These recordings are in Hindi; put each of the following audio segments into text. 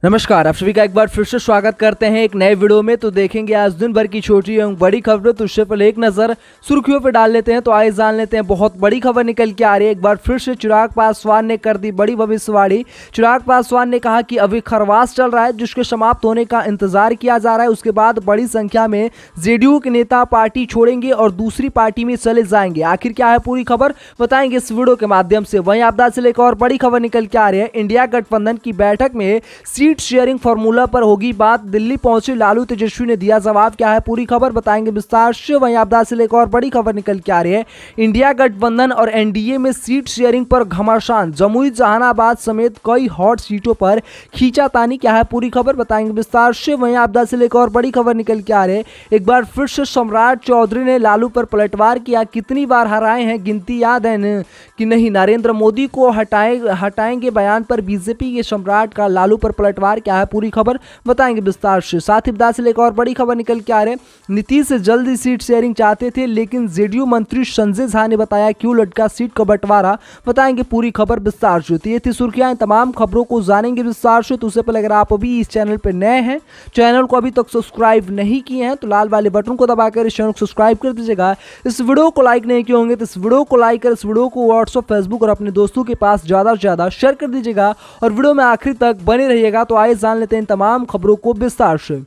नमस्कार, आप सभी का एक बार फिर से स्वागत करते हैं एक नए वीडियो में। तो देखेंगे आज दिन भर की छोटी एवं बड़ी खबरें। तो उससे पहले एक नजर सुर्खियों पर डाल लेते हैं। तो आइए जान लेते हैं बहुत बड़ी खबर निकल के आ रही है। एक बार फिर से चिराग पासवान ने कर दी बड़ी भविष्यवाणी। चिराग पासवान ने कहा कि अभी खरवास चल रहा है जिसके समाप्त होने का इंतजार किया जा रहा है। उसके बाद बड़ी संख्या में जेडीयू के नेता पार्टी छोड़ेंगे और दूसरी पार्टी में चले जाएंगे। आखिर क्या है पूरी खबर बताएंगे इस वीडियो के माध्यम से। वहीं आपदा से लेकर और बड़ी खबर निकल के आ रही है। इंडिया गठबंधन की बैठक में सीट शेयरिंग फॉर्मूला पर होगी बात। दिल्ली पहुंचे लालू तेजस्वी ने दिया जवाब। क्या है पूरी खबर बताएंगे विस्तार से। वहीं आपदा से लेकर और बड़ी खबर निकल के आ रही है। इंडिया गठबंधन और एनडीए में सीट शेयरिंग पर घमासान। जमुई जहानाबाद समेत कई हॉट सीटों पर खींचातानी। क्या है पूरी खबर बताएंगे विस्तार से। वहीं आपदा से लेकर और बड़ी खबर निकल के आ रही है। एक बार फिर से सम्राट चौधरी ने लालू पर पलटवार किया। कितनी बार हराए हैं गिनती याद है कि नहीं। नरेंद्र मोदी को हटाएंगे बयान पर बीजेपी के सम्राट का लालू पर पलटवार। क्या है पूरी खबर बताएंगे विस्तार से। साथ ही बता से लेकर और बड़ी खबर निकल के आ रहे। नीतीश जल्दी सीट शेयरिंग चाहते थे लेकिन जेडीयू मंत्री संजय झा ने बताया क्यों लटका सीट का बंटवारा। बताएंगे पूरी खबर विस्तार से। तो ये थी सुर्खियां। तमाम खबरों को जानेंगे विस्तार से। तो उससे पहले अगर आप अभी इस चैनल पर नए हैं, चैनल को अभी तक सब्सक्राइब नहीं किए हैं तो लाल वाले बटन को दबाकर इस चैनल को सब्सक्राइब कर दीजिएगा। इस वीडियो को लाइक नहीं किए होंगे तो इस वीडियो को लाइक कर इस वीडियो को व्हाट्सएप, फेसबुक और अपने दोस्तों के पास ज्यादा से ज्यादा शेयर कर दीजिएगा और वीडियो में आखिर तक बने रहिएगा। तो आइए जान लेते हैं तमाम खबरों को विस्तार से।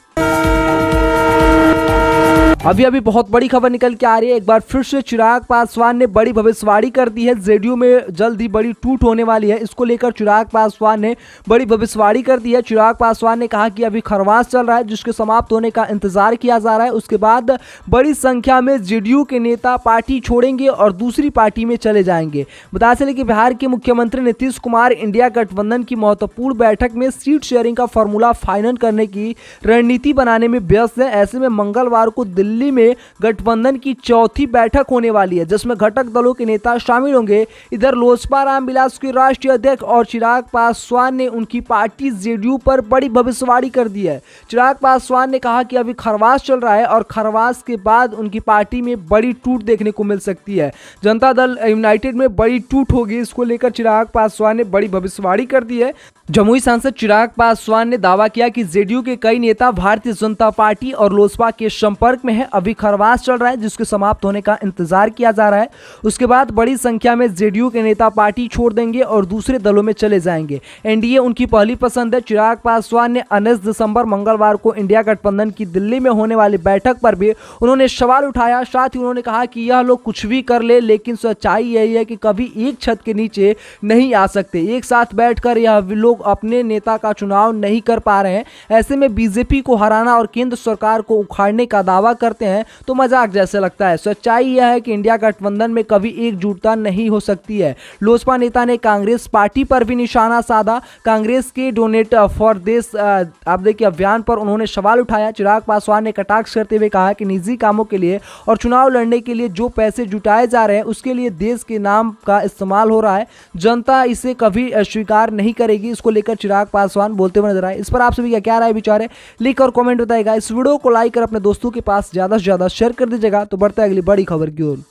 अभी बहुत बड़ी खबर निकल के आ रही है। एक बार फिर से चिराग पासवान ने बड़ी भविष्यवाणी कर दी है। जेडीयू में जल्द ही बड़ी टूट होने वाली है। इसको लेकर चिराग पासवान ने बड़ी भविष्यवाणी कर दी है। चिराग पासवान ने कहा कि अभी खरवास चल रहा है जिसके समाप्त होने का इंतजार किया जा रहा है। उसके बाद बड़ी संख्या में जेडीयू के नेता पार्टी छोड़ेंगे और दूसरी पार्टी में चले जाएंगे। बता चले कि बिहार के मुख्यमंत्री नीतीश कुमार इंडिया गठबंधन की महत्वपूर्ण बैठक में सीट शेयरिंग का फॉर्मूला फाइनल करने की रणनीति बनाने में व्यस्त है। ऐसे में मंगलवार को दिल्ली में गठबंधन की चौथी बैठक होने वाली है जिसमें घटक दलों के नेता शामिल होंगे। इधर लोजपा रामविलास के राष्ट्रीय अध्यक्ष और चिराग पासवान ने उनकी पार्टी जेडीयू पर बड़ी भविष्यवाणी कर दी है। चिराग पासवान ने कहा कि अभी खरवास चल रहा है और खरवास के बाद उनकी पार्टी में बड़ी टूट देखने को मिल सकती है। जनता दल यूनाइटेड में बड़ी टूट होगी। इसको लेकर चिराग पासवान ने बड़ी भविष्यवाणी कर दी है। जमुई सांसद चिराग पासवान ने दावा किया कि जेडीयू के कई नेता भारतीय जनता पार्टी और लोजपा के संपर्क में है। अभी खरवास चल रहा है जिसके समाप्त होने का इंतजार किया जा रहा है। उसके बाद बड़ी संख्या में जेडीयू के नेता पार्टी छोड़ देंगे और दूसरे दलों में चले जाएंगे। एनडीए उनकी पहली पसंद है। चिराग पासवान ने 19 दिसंबर मंगलवार को इंडिया गठबंधन की दिल्ली में होने वाली बैठक पर भी उन्होंने सवाल उठाया। साथ ही उन्होंने कहा कि यह लोग कुछ भी कर ले लेकिन सच्चाई यही है कि कभी एक छत के नीचे नहीं आ सकते। एक साथ बैठकर यह लोग अपने नेता का चुनाव नहीं कर पा रहे हैं। ऐसे में बीजेपी को हराना और केंद्र सरकार को उखाड़ने का दावा करते हैं तो मजाक जैसे लगता है। सच्चाई यह है कि इंडिया गठबंधन में कभी एकजुटता नहीं हो सकती है। लोजपा नेता ने कांग्रेस पार्टी पर भी निशाना साधा। कांग्रेस के डोनेट फॉर देश आप देखिए अभियान पर उन्होंने सवाल उठाया। चिराग पासवान ने कटाक्ष करते हुए कहा कि निजी कामों के लिए और चुनाव लड़ने के लिए जो पैसे जुटाए जा रहे हैं उसके लिए देश के नाम का इस्तेमाल हो रहा है। जनता इसे कभी स्वीकार नहीं करेगी। इसको लेकर चिराग पासवान बोलते हुए नजर आए। इस पर आप सभी का क्या राय विचार है लिख और कमेंट बताएगा। इस वीडियो को लाइक कर अपने दोस्तों के पास ज्यादा से ज्यादा शेयर कर दीजिएगा। तो बढ़ता है अगली बड़ी खबर की ओर।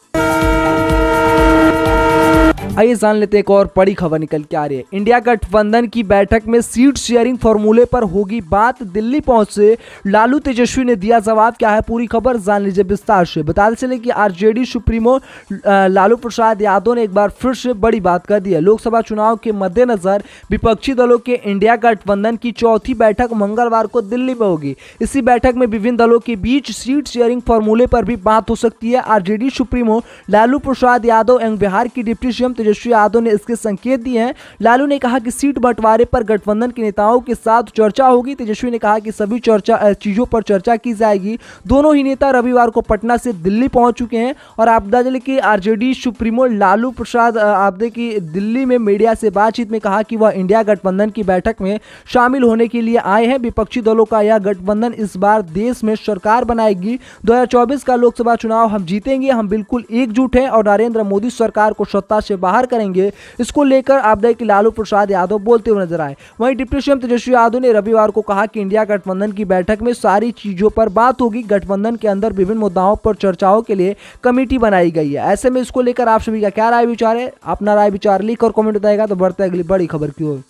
आइए जान लेते हैं एक और बड़ी खबर निकल के आ रही है। इंडिया गठबंधन की बैठक में सीट शेयरिंग फॉर्मूले पर होगी बात। दिल्ली पहुंचे लालू तेजस्वी ने दिया जवाब। क्या है पूरी खबर जान लीजिए विस्तार से। बताते चले कि आरजेडी सुप्रीमो लालू प्रसाद यादव ने एक बार फिर से बड़ी बात कर दी है। लोकसभा चुनाव के मद्देनजर विपक्षी दलों के इंडिया गठबंधन की चौथी बैठक मंगलवार को दिल्ली में होगी। इसी बैठक में विभिन्न दलों के बीच सीट शेयरिंग फॉर्मूले पर भी बात हो सकती है। आरजेडी सुप्रीमो लालू प्रसाद यादव एवं बिहार की डिप्टी सीएम तेजस्वी यादव ने इसके संकेत दिए हैं। लालू ने कहा कि सीट बंटवारे पर गठबंधन के नेताओं के साथ चर्चा होगी। तेजस्वी ने कहा कि सभी चीजों पर चर्चा की जाएगी। दोनों ही नेता रविवार को पटना से दिल्ली पहुंच चुके हैं और आप बता दें कि आरजेडी सुप्रीमो लालू प्रसाद आपदे की दिल्ली में मीडिया से बातचीत में कहा कि वह इंडिया गठबंधन की बैठक में शामिल होने के लिए आए हैं। विपक्षी दलों का यह गठबंधन इस बार देश में सरकार बनाएगी। 2024 का लोकसभा चुनाव हम जीतेंगे। हम बिल्कुल एकजुट हैं और नरेंद्र मोदी सरकार को सत्ता से बाहर करेंगे। इसको लेकर आप देखिए लालू प्रसाद यादव बोलते हुए नजर आए। वहीं डिप्टी सीएम तेजस्वी यादव ने रविवार को कहा कि इंडिया गठबंधन की बैठक में सारी चीजों पर बात होगी। गठबंधन के अंदर विभिन्न मुद्दाओं पर चर्चाओं के लिए कमेटी बनाई गई है। ऐसे में इसको लेकर आप सभी का क्या राय विचार है, अपना राय विचार लिख और कमेंट बताएगा। तो बढ़ते अगली बड़ी खबर की ओर।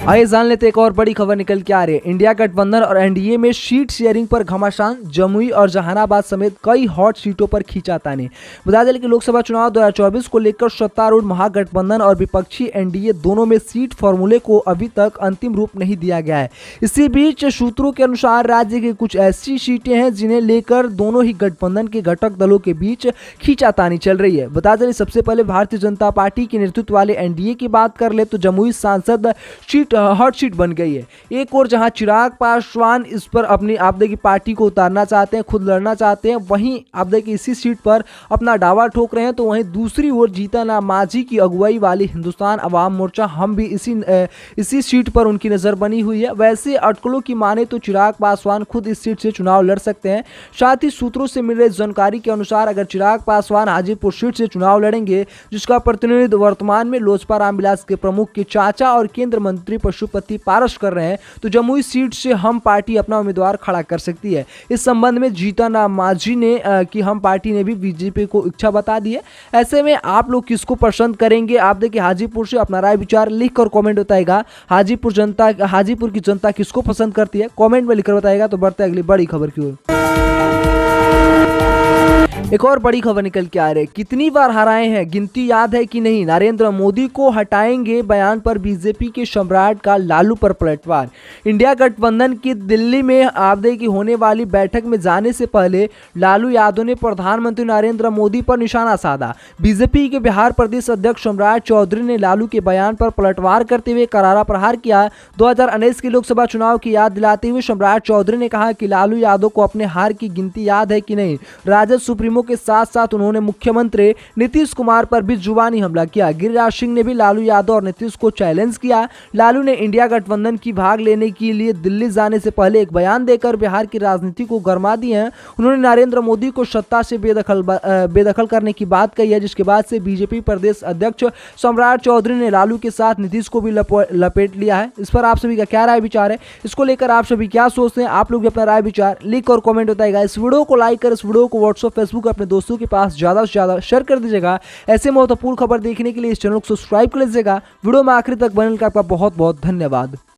आइए जान लेते एक और बड़ी खबर निकल के आ रही है। इंडिया गठबंधन और एनडीए में सीट शेयरिंग पर घमासान, जमुई और जहानाबाद समेत कई हॉट सीटों पर खींचातानी। बता दें कि लोकसभा चुनाव 2024 को लेकर सत्तारूढ़ महागठबंधन और विपक्षी एनडीए दोनों में सीट फॉर्मूले को अभी तक अंतिम रूप नहीं दिया गया है। इसी बीच सूत्रों के अनुसार राज्य की कुछ ऐसी सीटें हैं जिन्हें लेकर दोनों ही गठबंधन के घटक दलों के बीच खींचातानी चल रही है। बता दें सबसे पहले भारतीय जनता पार्टी के नेतृत्व वाले एनडीए की बात कर ले तो जमुई सांसद सीट हॉट सीट बन गई है। एक और जहां चिराग पासवान इस पर अपनी आप देखिए पार्टी को उतारना चाहते हैं, खुद लड़ना चाहते हैं, वहीं आप देखिए इसी सीट पर अपना दावा ठोक रहे हैं। तो वहीं दूसरी ओर जीतन राम मांझी की अगुवाई वाली हिंदुस्तान अवाम मोर्चा हम भी इसी सीट पर उनकी नजर बनी हुई है। वैसे अटकलों की माने तो चिराग पासवान खुद इस सीट से चुनाव लड़ सकते हैं। साथ ही सूत्रों से मिल रही जानकारी के अनुसार अगर चिराग पासवान हाजीपुर सीट से चुनाव लड़ेंगे, जिसका प्रतिनिधित्व वर्तमान में लोजपा रामविलास के प्रमुख के चाचा और केंद्र मंत्री पशुपति पारस कर रहे हैं, तो जमुई सीट से हम पार्टी अपना उम्मीदवार खड़ा कर सकती है। इस संबंध में जीतन राम मांझी ने कि हम पार्टी ने भी बीजेपी को इच्छा बता दी है। ऐसे में आप लोग किसको पसंद करेंगे? आप देखिए हाजीपुर से अपना राय विचार लिख कर कमेंट बताएगा। हाजीपुर की जनता किसको पसंद करती है कमेंट में लिखकर बताएगा। तो बढ़ते अगली बड़ी खबर की ओर। एक और बड़ी खबर निकल के आ रही है। कितनी बार हराए हैं गिनती याद है कि नहीं? नरेंद्र मोदी को हटाएंगे बयान पर बीजेपी के सम्राट का लालू पर पलटवार। इंडिया गठबंधन की दिल्ली में आपदे की होने वाली बैठक में जाने से पहले लालू यादव ने प्रधानमंत्री नरेंद्र मोदी पर निशाना साधा। बीजेपी के बिहार प्रदेश अध्यक्ष सम्राट चौधरी ने लालू के बयान पर पलटवार करते हुए करारा प्रहार किया। 2019 के लोकसभा चुनाव की याद दिलाते हुए सम्राट चौधरी ने कहा कि लालू यादव को अपने हार की गिनती याद है कि नहीं। राजद सुप्रीमो के साथ साथ उन्होंने मुख्यमंत्री नीतीश कुमार पर भी जुबानी हमला किया। गिरिराज सिंह ने भी लालू यादव और नीतीश को चैलेंज किया। लालू ने इंडिया गठबंधन की भाग लेने के लिए दिल्ली जाने से पहले एक बयान देकर बिहार की राजनीति को गरमा दिए हैं। उन्होंने नरेंद्र मोदी को सत्ता से बेदखल करने की बात कही है, जिसके बाद से बीजेपी प्रदेश अध्यक्ष सम्राट चौधरी ने लालू के साथ नीतीश को भी लपेट लिया है। इस पर आप सभी का क्या राय विचार है? इसको लेकर आप सभी क्या सोचते हैं? आप लोग भी अपना राय विचार लिख और कमेंट बताएगा। इस वीडियो को लाइक कर इस वीडियो को व्हाट्सएप फेसबुक अपने दोस्तों के पास ज्यादा से ज्यादा शेयर कर दीजिएगा। ऐसे महत्वपूर्ण खबर देखने के लिए इस चैनल को सब्सक्राइब कर लीजिएगा। वीडियो में आखिर तक बनने का आपका बहुत बहुत धन्यवाद।